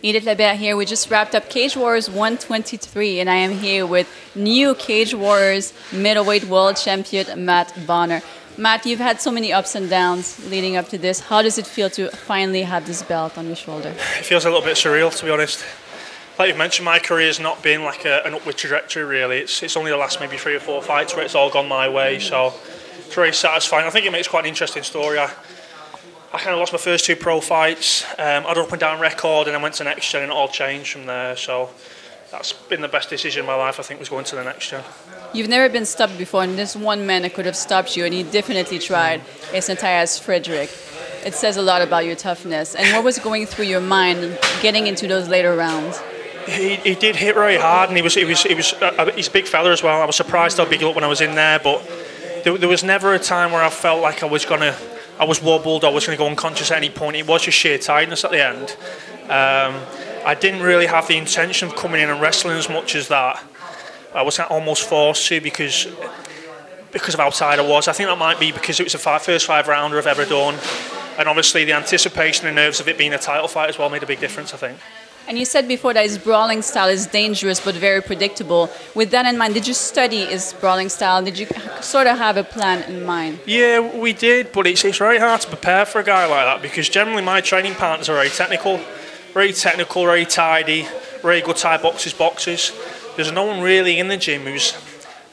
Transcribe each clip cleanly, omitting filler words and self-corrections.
Edith Labelle here. We just wrapped up Cage Wars 123, and I am here with new Cage Wars middleweight world champion Matt Bonner. Matt, you've had so many ups and downs leading up to this. How does it feel to finally have this belt on your shoulder? It feels a little bit surreal, to be honest. Like you've mentioned, my career has not been like an upward trajectory, really. It's only the last maybe 3 or 4 fights where it's all gone my way, so it's very satisfying. I think it makes quite an interesting story. I kind of lost my first 2 pro fights. I had an up and down record, and I went to next gen, and it all changed from there. So that's been the best decision in my life, I think, was going to the next gen. You've never been stopped before, and there's one man that could have stopped you, and he definitely tried. It's Matthias Frederick. It says a lot about your toughness. And what was going through your mind getting into those later rounds? He did hit very hard, and he's a big fella as well. I was surprised how big he looked when I was in there, but there was never a time where I felt like I was wobbled, I was going to go unconscious at any point. It was just sheer tiredness at the end. I didn't really have the intention of coming in and wrestling as much as that. I was almost forced to because of how tired I was. I think that might be because it was the first 5-rounder I've ever done, and obviously the anticipation and nerves of it being a title fight as well made a big difference, I think. And you said before that his brawling style is dangerous but very predictable. With that in mind, did you study his brawling style? Did you sort of have a plan in mind? Yeah, we did, but it's very hard to prepare for a guy like that because generally my training partners are very technical, very tidy, very good Thai boxes. There's no one really in the gym who's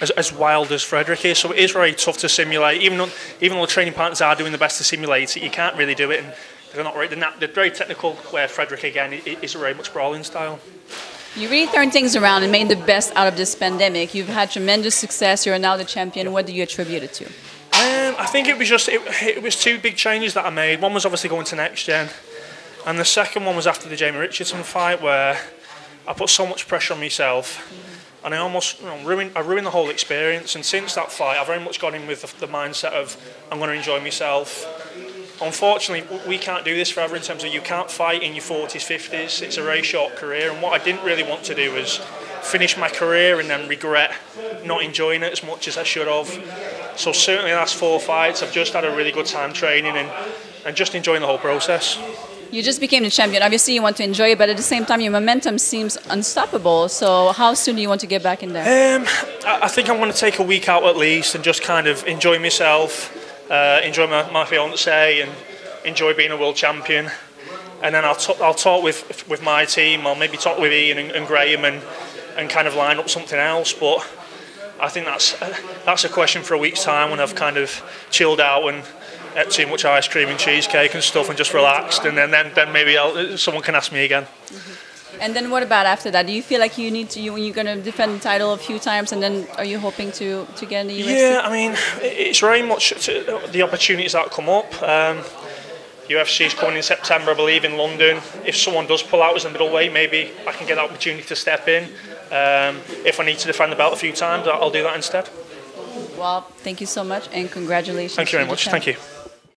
as wild as Frederick is, so it is very tough to simulate. Even though the training partners are doing the best to simulate it, you can't really do it. And they're very technical, where Frederick, again, is very much brawling style. You really turned things around and made the best out of this pandemic. You've had tremendous success. You're now the champion. What do you attribute it to? I think it was 2 big changes that I made. One was obviously going to next gen, and the second one was after the Jamie Richardson fight, where I put so much pressure on myself, and I almost ruined the whole experience. And since that fight, I've very much gone in with the mindset of I'm going to enjoy myself. Unfortunately, we can't do this forever in terms of you can't fight in your 40s, 50s. It's a very short career, and what I didn't really want to do was finish my career and then regret not enjoying it as much as I should have. So certainly the last 4 fights, I've just had a really good time training and just enjoying the whole process. You just became the champion. Obviously, you want to enjoy it, but at the same time, your momentum seems unstoppable. So how soon do you want to get back in there? I think I'm going to take a week out at least and just kind of enjoy myself. Enjoy my fiance and enjoy being a world champion, and then I'll talk with my team. I'll maybe talk with Ian and Graham and kind of line up something else. But I think that's a question for a week's time when I've kind of chilled out and ate too much ice cream and cheesecake and stuff and just relaxed, and then maybe someone can ask me again. Mm-hmm. And then what about after that? Do you feel like you're going to defend the title a few times, and then are you hoping to get in the UFC? Yeah, I mean, it's very much the opportunities that come up. UFC is coming in September, I believe, in London. If someone does pull out as a middleweight, maybe I can get that opportunity to step in. If I need to defend the belt a few times, I'll do that instead. Well, thank you so much, and congratulations. Thank you very much. Thank you.